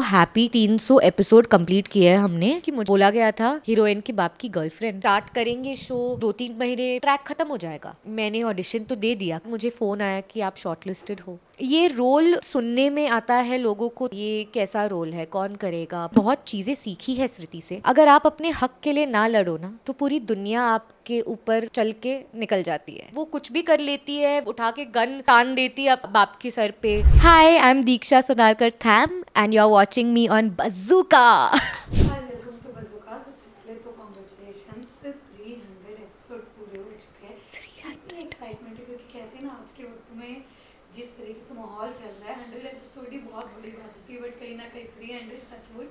Happy 300 episode complete किए हैं हमने कि मुझे बोला गया था हीरोइन के बाप की गर्लफ्रेंड स्टार्ट करेंगे शो 2-3 महीने ट्रैक खत्म हो जाएगा। मैंने ऑडिशन तो दे दिया, मुझे फोन आया कि आप शॉर्टलिस्टेड हो। ये रोल सुनने में आता है लोगों को, ये कैसा रोल है, कौन करेगा। बहुत चीजें सीखी है स्मृति से। अगर आप अपने हक के लिए ना लड़ो ना तो पूरी दुनिया आपके ऊपर चल के निकल जाती है। वो कुछ भी कर लेती है, उठा के गन तान देती है बाप के सर पे। Hi, I am Diksha Sadarkar थैम and you are watching me on Bazooka. Hi, welcome to Bazooka. सबसे पहले तो कांग्रेचुलेशंस, 300 एपिसोड पूरे हो चुके हैं। कितनी एक्साइटमेंट है, क्योंकि कहते हैं ना आज के वक्त में जिस तरीके से माहौल चल रहा है 100 एपिसोड ही बहुत बड़ी बात होती है, बट कहीं ना कहीं 300 टचवुड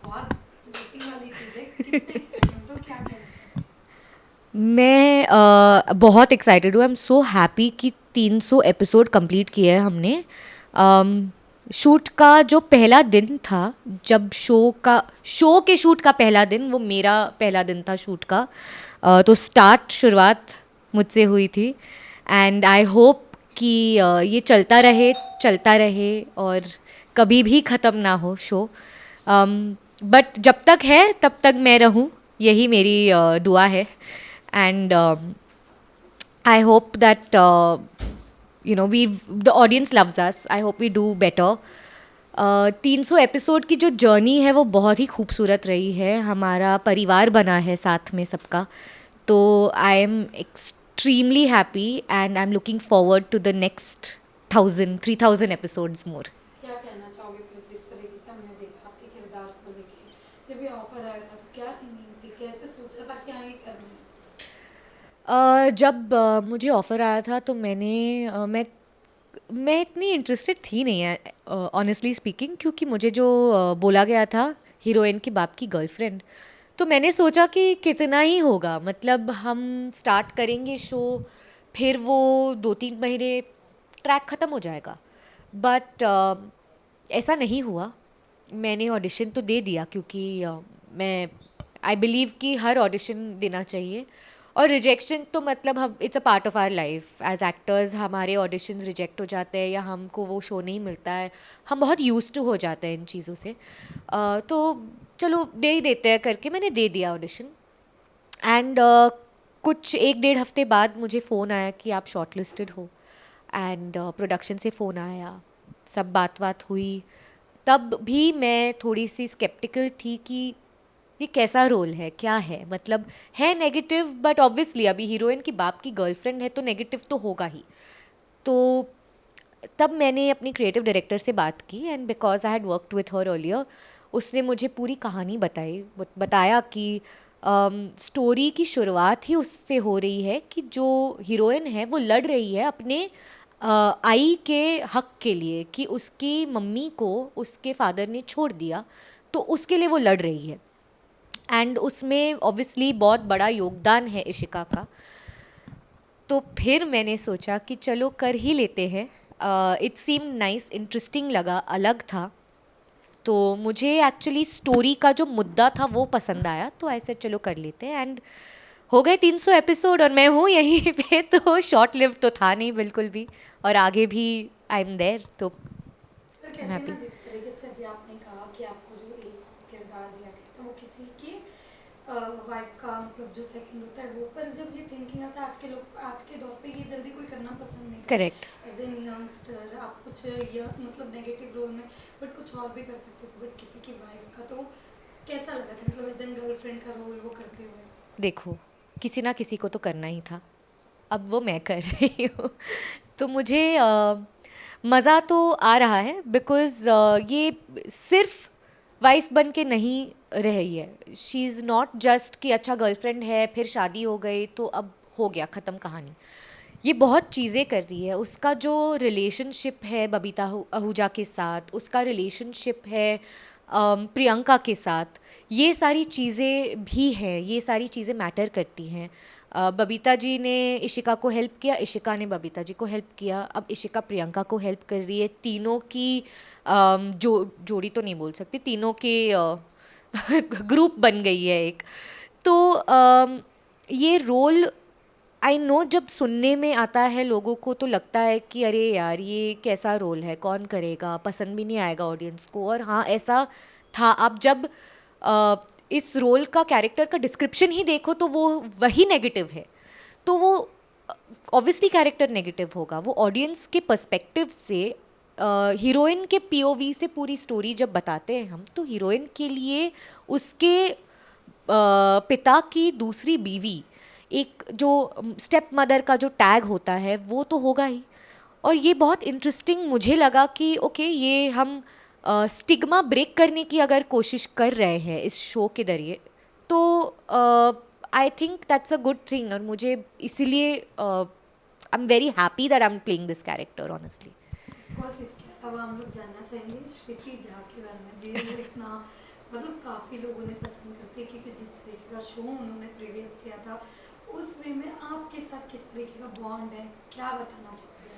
बहुत ब्लेसिंग वाली चीज़ है। कितनी एक्साइटमेंट हो, क्या कहना चाहिए? मैं बहुत एक्साइटेड हूँ। आई एम सो हैप्पी कि 300 एपिसोड कंप्लीट किए हैं हमने। शूट का जो पहला दिन था, जब शो के शूट का पहला दिन, वो मेरा पहला दिन था शूट का। तो शुरुआत मुझसे हुई थी एंड आई होप कि ये चलता रहे और कभी भी ख़त्म ना हो शो। बट जब तक है तब तक मैं रहूँ, यही मेरी दुआ है। And I hope that the audience loves us. I hope we do better. 300 episode की जो जर्नी है वो बहुत ही खूबसूरत रही है। हमारा परिवार बना है साथ में सबका। तो I am extremely happy and I am looking forward to the next 3,000 episodes more. क्या कहना चाहोगे फिर, जिस तरीके से हमने देखा आपके किरदार को लेके, जब ये ऑफर आया था तो क्या थिंकिंग थी, कैसे सोचा था कि हाँ ये करना है? जब मुझे ऑफ़र आया था तो मैं इतनी इंटरेस्टेड थी नहीं है, ऑनेस्टली स्पीकिंग, क्योंकि मुझे जो बोला गया था हीरोइन के बाप की गर्लफ्रेंड, तो मैंने सोचा कि कितना ही होगा। मतलब हम स्टार्ट करेंगे शो, फिर वो 2-3 महीने ट्रैक ख़त्म हो जाएगा। बट ऐसा नहीं हुआ। मैंने ऑडिशन तो दे दिया, क्योंकि मैं आई बिलीव कि हर ऑडिशन देना चाहिए। और रिजेक्शन तो मतलब हम it's a part of our life as actors. हमारे ऑडिशंस रिजेक्ट हो जाते हैं या हमको वो शो नहीं मिलता है, हम बहुत यूज्ड टू हो जाते हैं इन चीज़ों से। तो चलो दे ही देते हैं करके मैंने दे दिया ऑडिशन। एंड कुछ 1-1.5 हफ्ते बाद मुझे फ़ोन आया कि आप शॉर्टलिस्टेड हो। एंड प्रोडक्शन से फ़ोन आया, सब बात हुई। तब भी मैं थोड़ी सी स्केप्टिकल थी कि ये कैसा रोल है, क्या है। मतलब है नेगेटिव, बट ऑब्वियसली अभी हीरोइन की बाप की गर्लफ्रेंड है तो नेगेटिव तो होगा ही। तो तब मैंने अपनी क्रिएटिव डायरेक्टर से बात की and because I had worked with her earlier, उसने मुझे पूरी कहानी बताया कि स्टोरी की शुरुआत ही उससे हो रही है कि जो हीरोइन है वो लड़ रही है अपने आई के हक के लिए, कि उसकी मम्मी को उसके फादर ने छोड़ दिया, तो उसके लिए वो लड़ रही है। एंड उसमें ऑब्वियसली बहुत बड़ा योगदान है इशिका का। तो फिर मैंने सोचा कि चलो कर ही लेते हैं। इट सीम नाइस, इंटरेस्टिंग लगा, अलग था। तो मुझे एक्चुअली स्टोरी का जो मुद्दा था वो पसंद आया, तो ऐसे चलो कर लेते हैं। एंड हो गए 300 एपिसोड और मैं हूँ यहीं पे। तो शॉर्ट लिव तो था नहीं बिल्कुल भी, और आगे भी आई एम देयर। तो तो कहते हैं हैप्पी। ना, जिस तरीके से अभी आपने कहा कि आपको जो एक किरदार दिया गया था वो किसी की वाइफ का, मतलब जो सेकंड होता है वो, पर जब ये थिंकिंग आता है आज के दौर पे ये जल्दी कोई करना पसंद नहीं करता। करेक्ट। एज एन यंगस्टर आप कुछ ये मतलब नेगेटिव रोल में बट कुछ और भी कर सकते थे, बट किसी की वाइफ का, तो कैसा लगा था, मतलब एज एन गर्लफ्रेंड का रोल वो करते हुए? देखो, किसी ना किसी को तो करना ही था, अब वो मैं कर रही हूँ। तो मुझे मज़ा तो आ रहा है, बिकॉज़ ये सिर्फ वाइफ बन के नहीं रही है। शी इज़ नॉट जस्ट कि अच्छा गर्लफ्रेंड है फिर शादी हो गई तो अब हो गया ख़त्म कहानी। ये बहुत चीज़ें कर रही है। उसका जो रिलेशनशिप है बबीता आहूजा के साथ, उसका रिलेशनशिप है प्रियंका के साथ, ये सारी चीज़ें भी हैं, ये सारी चीज़ें मैटर करती हैं। बबीता जी ने इशिका को हेल्प किया, इशिका ने बबीता जी को हेल्प किया, अब इशिका प्रियंका को हेल्प कर रही है। तीनों की जोड़ी तो नहीं बोल सकती, तीनों के ग्रुप बन गई है एक। तो ये रोल आई नो जब सुनने में आता है लोगों को तो लगता है कि अरे यार ये कैसा रोल है, कौन करेगा, पसंद भी नहीं आएगा ऑडियंस को। और हाँ ऐसा था। आप जब अ, इस रोल का कैरेक्टर का डिस्क्रिप्शन ही देखो तो वो वही नेगेटिव है, तो वो ऑब्वियसली कैरेक्टर नेगेटिव होगा। वो ऑडियंस के पर्सपेक्टिव से हीरोइन के पीओवी से पूरी स्टोरी जब बताते हैं हम, तो हीरोइन के लिए उसके पिता की दूसरी बीवी, एक जो स्टेप मदर का जो टैग होता है वो तो होगा ही। और ये बहुत इंटरेस्टिंग मुझे लगा कि ओके ये हम स्टिग्मा ब्रेक करने की अगर कोशिश कर रहे हैं इस शो के जरिए, तो I think that's a good thing. और मुझे इसीलिए I am very happy that I am playing this character honestly. Course इसके अलावा हम लोग जानना चाहेंगे श्रुति झा के बारे में, जिन्हें इतना मतलब काफ़ी लोगों ने पसंद करते हैं क्योंकि जिस तरीके का शो उन्होंने प्रीवियस किया था उस वे में आपके साथ किस तरीके का बॉन्ड है, क्या बताना चाहोगे आप?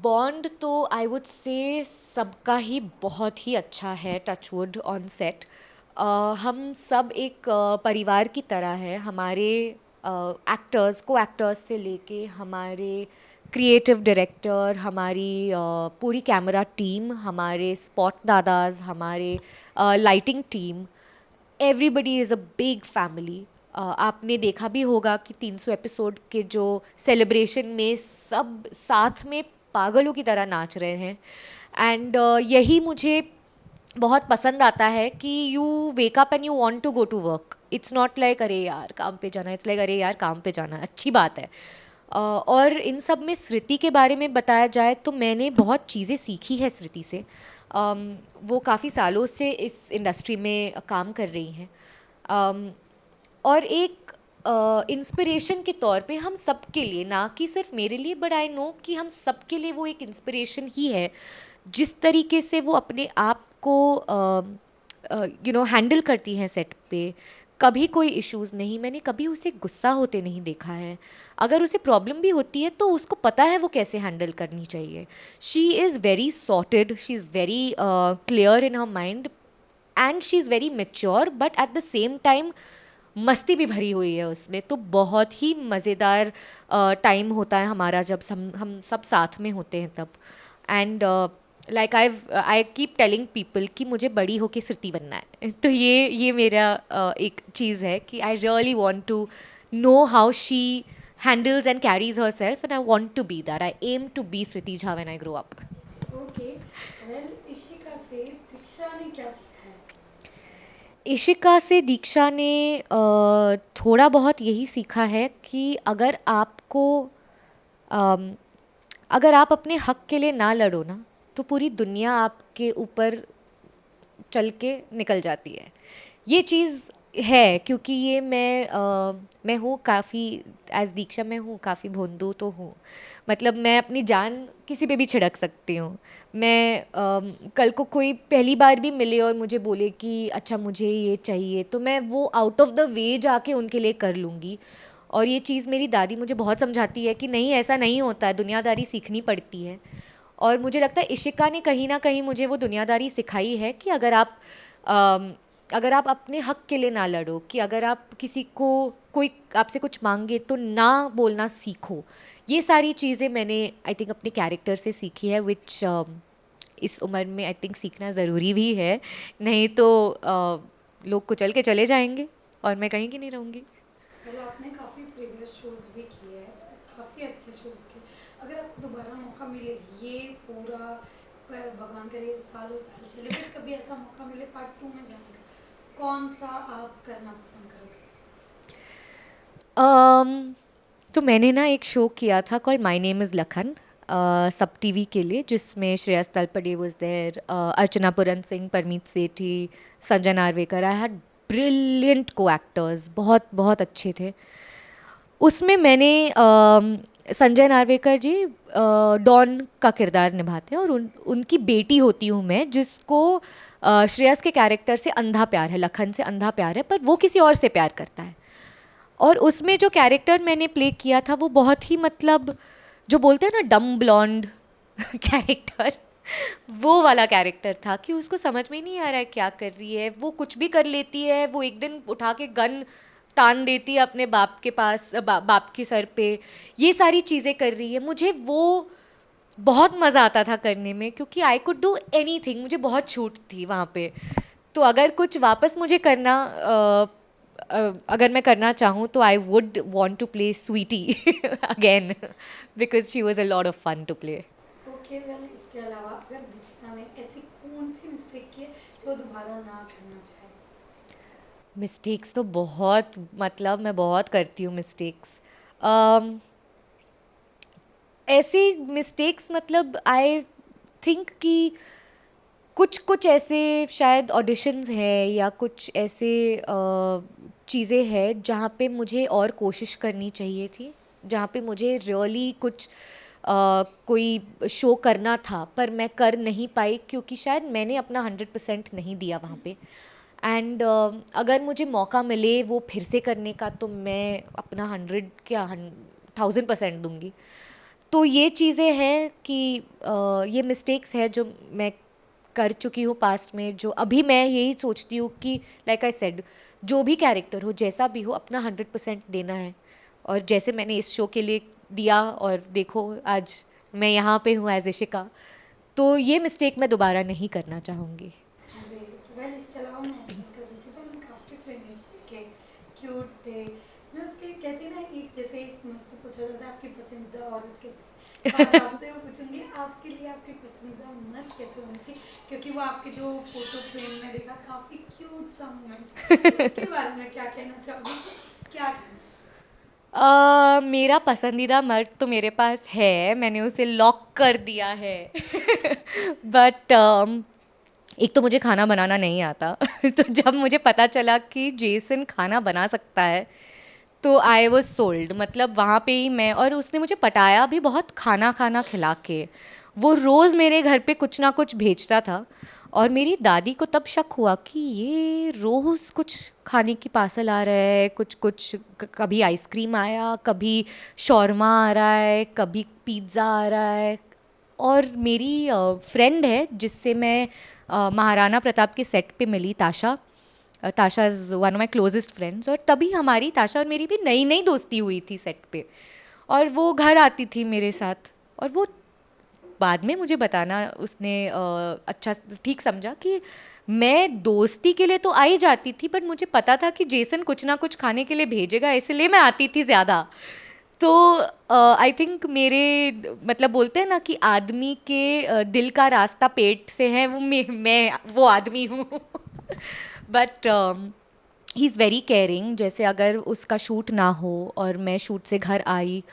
बॉन्ड तो आई वुड से सबका ही बहुत ही अच्छा है, टचवुड ऑन सेट। हम सब एक परिवार की तरह है। हमारे एक्टर्स, को एक्टर्स से लेके हमारे क्रिएटिव डायरेक्टर, हमारी पूरी कैमरा टीम, हमारे स्पॉट दादाज, हमारे lighting team, everybody is a big family. आपने देखा भी होगा कि 300 एपिसोड के जो सेलिब्रेशन में सब साथ में पागलों की तरह नाच रहे हैं। एंड यही मुझे बहुत पसंद आता है कि you wake up and you want to go to work. It's not like अरे यार काम पे जाना, इट्स लाइक अरे यार काम पे जाना, अच्छी बात है। और इन सब में स्मृति के बारे में बताया जाए तो मैंने बहुत चीज़ें सीखी है स्मृति से। वो काफ़ी सालों से इस इंडस्ट्री में काम कर रही हैं। और एक इंस्पिरेशन के तौर पे हम सब के लिए, ना कि सिर्फ मेरे लिए, बट आई नो कि हम सब के लिए वो एक इंस्पिरेशन ही है। जिस तरीके से वो अपने आप को हैंडल करती हैं सेट पे, कभी कोई इश्यूज़ नहीं, मैंने कभी उसे गुस्सा होते नहीं देखा है। अगर उसे प्रॉब्लम भी होती है तो उसको पता है वो कैसे हैंडल करनी चाहिए। She is very sorted, she is very clear in her mind and she is very mature, but at the same time मस्ती भी भरी हुई है उसमें। तो बहुत ही मज़ेदार टाइम होता है हमारा जब हम सब साथ में होते हैं तब। And like I keep telling people कि मुझे बड़ी होके स्मृति बनना है। तो ये मेरा एक चीज़ है कि I really want to know how she handles and carries herself, and I want to be that. I am to be Smriti Jha when I grow up. Okay, well Ishika से दीक्षा ने क्या सीखा है? इशिका से दीक्षा ने थोड़ा बहुत यही सीखा है कि अगर आप अपने हक के लिए ना लड़ो ना, तो पूरी दुनिया आपके ऊपर चल के निकल जाती है। ये चीज़ है क्योंकि ये मैं हूँ काफ़ी, एज दीक्षा मैं हूँ काफ़ी भोंदू तो हूँ। मतलब मैं अपनी जान किसी पे भी छिड़क सकती हूँ। मैं कल को कोई पहली बार भी मिले और मुझे बोले कि अच्छा मुझे ये चाहिए, तो मैं वो आउट ऑफ द वे जाके उनके लिए कर लूँगी। और ये चीज़ मेरी दादी मुझे बहुत समझाती है कि नहीं ऐसा नहीं होता है, दुनियादारी सीखनी पड़ती है। और मुझे लगता है इशिका ने कहीं ना कहीं मुझे वो दुनियादारी सिखाई है कि अगर आप अपने हक के लिए ना लड़ो, कि अगर आप किसी को, कोई आपसे कुछ मांगे तो ना बोलना सीखो। ये सारी चीज़ें मैंने आई थिंक अपने कैरेक्टर से सीखी है, विच इस उम्र में आई थिंक सीखना ज़रूरी भी है। नहीं तो लोग कुचल के चले जाएंगे और मैं कहीं की नहीं रहूँगी। वेल आपने काफ़ी प्रीवियस शोज भी किए हैं, काफ़ी अच्छे शोज किए। अगर आपको दोबारा मौका मिले, ये पूरा भगवान करे सालों साल चले, फिर कभी ऐसा मौका मिले पार्ट 2 में जाने का, कौन सा आप करना पसंद करोगे? तो मैंने ना एक शो किया था call my name is Lakhan, SAB TV के लिए, जिसमें Shreyas Talpade was there, Archana Puran Singh, Parmeet Sethi, Sanjay Narvekar. I had brilliant co actors, बहुत बहुत अच्छे थे। उसमें मैंने संजय नार्वेकर जी डॉन का किरदार निभाते हैं, और उनकी बेटी होती हूँ मैं, जिसको श्रेयस के कैरेक्टर से अंधा प्यार है, लखन से अंधा प्यार है, पर वो किसी और से प्यार करता है। और उसमें जो कैरेक्टर मैंने प्ले किया था वो बहुत ही, मतलब जो बोलते हैं ना डम ब्लॉन्ड कैरेक्टर, वो वाला कैरेक्टर था कि उसको समझ में नहीं आ रहा है क्या कर रही है, वो कुछ भी कर लेती है। वो एक दिन उठा के गन तान देती है अपने बाप के पास, बाप के सर पे, ये सारी चीज़ें कर रही है। मुझे वो बहुत मज़ा आता था करने में, क्योंकि I could do any thing, मुझे बहुत छूट थी वहाँ पे। तो अगर कुछ वापस मुझे करना अगर मैं करना चाहूँ तो I would want to play Sweety again, because she was a lot of fun to play. Okay well, इसके अलावा अगर दीक्षिता ने ऐसी कौन सी मिस्टेक की है जो दोबारा ना करना चाहे? मिस्टेक्स तो बहुत, मतलब मैं बहुत करती हूँ मिस्टेक्स। ऐसे मिस्टेक्स, मतलब आई थिंक कि कुछ कुछ ऐसे शायद ऑडिशंस हैं या कुछ ऐसे चीज़ें हैं जहाँ पे मुझे और कोशिश करनी चाहिए थी, जहाँ पे मुझे रियली कुछ कोई शो करना था पर मैं कर नहीं पाई, क्योंकि शायद मैंने अपना 100% नहीं दिया वहाँ पे। एंड अगर मुझे मौका मिले वो फिर से करने का तो मैं अपना 100 क्या 1000% दूंगी। तो ये चीज़ें हैं कि ये मिस्टेक्स है जो मैं कर चुकी हूँ पास्ट में, जो अभी मैं यही सोचती हूँ कि लाइक आई सेड, जो भी कैरेक्टर हो, जैसा भी हो, अपना 100% देना है। और जैसे मैंने इस शो के लिए दिया, और देखो आज मैं यहाँ पे हूँ एज इशिका, तो ये मिस्टेक मैं दोबारा नहीं करना चाहूँगी। वेल, इसके अलावा मैं एक्टिंग कर रही थी तो मैंने काफ़ी फ्रेंड्स देखे, क्यूट थे। मैं उसके कहती ना, एक जैसे एक मुझसे पूछा जाता है आपकी पसंदीदा औरत कैसी, और आपसे मैं पूछूंगी आपके लिए आपकी पसंदीदा मर्द कैसे होनी चाहिए, क्योंकि वो आपके जो फोटो फ्रेम में देखा काफ़ी क्यूट सा मोमेंट, उसके बारे में क्या कहना चाहोगी? क्या कहना? मेरा पसंदीदा मर्द तो मेरे पास है, मैंने उसे लॉक कर दिया है बट एक तो मुझे खाना बनाना नहीं आता तो जब मुझे पता चला कि जेसन खाना बना सकता है तो आई वॉज सोल्ड। मतलब वहाँ पे ही मैं, और उसने मुझे पटाया भी बहुत, खाना खाना खिला के। वो रोज़ मेरे घर पे कुछ ना कुछ भेजता था, और मेरी दादी को तब शक हुआ कि ये रोज़ कुछ खाने की पार्सल आ रहा है, कुछ कुछ, कभी आइसक्रीम आया, कभी शौरमा आ रहा है, कभी पिज़्ज़ा आ रहा है। और मेरी फ्रेंड है जिससे मैं महाराणा प्रताप के सेट पे मिली, ताशा। ताशा is one of my closest friends, और तभी हमारी, ताशा और मेरी भी नई नई दोस्ती हुई थी सेट पे। और वो घर आती थी मेरे साथ, और वो बाद में मुझे बताना उसने अच्छा ठीक समझा कि मैं दोस्ती के लिए तो आ ही जाती थी, बट मुझे पता था कि जेसन कुछ ना कुछ खाने के लिए भेजेगा, इसलिए मैं आती थी ज़्यादा। तो आई थिंक मेरे, मतलब बोलते हैं ना कि आदमी के दिल का रास्ता पेट से है, वो मैं वो आदमी हूँ but he is very caring. जैसे अगर उसका शूट ना हो और मैं शूट से घर आई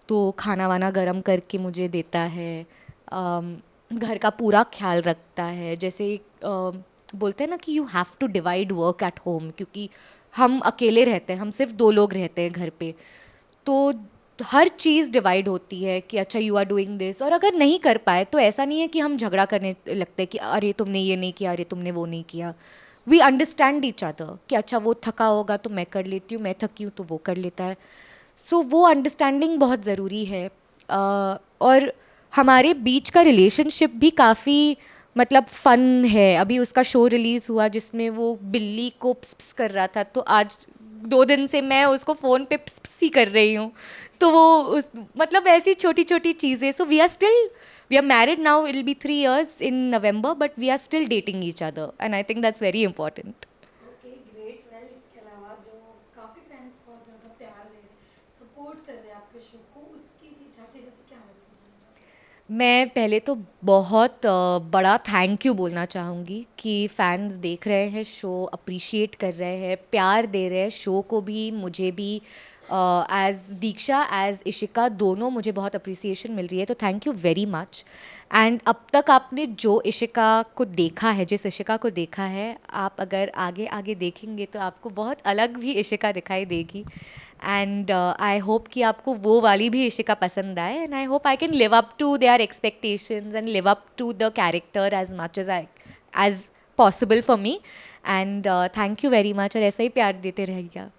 तो खाना वाना गरम करके मुझे देता है, घर का पूरा ख्याल रखता है। जैसे बोलते हैं ना कि you have to divide work at home, क्योंकि हम अकेले रहते हैं, हम सिर्फ 2 लोग रहते हैं घर पे, तो हर चीज़ डिवाइड होती है कि अच्छा यू आर डूइंग दिस। और अगर नहीं कर पाए तो ऐसा नहीं है कि हम झगड़ा करने लगते हैं कि अरे तुमने ये नहीं किया, अरे तुमने वो नहीं किया। वी अंडरस्टैंड ईच अदर कि अच्छा वो थका होगा तो मैं कर लेती हूँ, मैं थकी हूँ तो वो कर लेता है। सो वो अंडरस्टैंडिंग बहुत ज़रूरी है। और हमारे बीच का रिलेशनशिप भी काफ़ी, मतलब फ़न है। अभी उसका शो रिलीज़ हुआ जिसमें वो बिल्ली को पिस पिस कर रहा था, तो आज 2 दिन से मैं उसको फ़ोन पे पिस पिस ही कर रही हूँ। तो वो उस, मतलब ऐसी छोटी छोटी चीज़ें। So we are married now, it will be 3 years in November, but we are still dating each other, and I think that's very important. Okay great. Well, इसके अलावा जो काफ़ी फैंस बहुत ज़्यादा प्यार दे रहे हैं, सपोर्ट कर रहे हैं आपके शो को, उसके लिए जाते जाते क्या मैसेज देना चाहोगे? मैं पहले तो बहुत बड़ा थैंक यू बोलना चाहूँगी कि फैंस देख रहे हैं शो, अप्रिशिएट कर रहे हैं, प्यार दे रहे हैं शो को भी, मुझे भी। एज दीक्षा, एज इशिका, दोनों मुझे बहुत अप्रिसिएशन मिल रही है, तो thank you very much. And अब तक आपने जो इशिका को देखा है, जिस इशिका को देखा है, आप अगर आगे आगे देखेंगे तो आपको बहुत अलग भी इशिका दिखाई देगी। एंड आई होप कि आपको वो वाली भी इशिका पसंद आए, and I hope I can live up to their expectations and live up to the character as much as possible for me. And thank you very much, और ऐसा ही प्यार देते रहिएगा।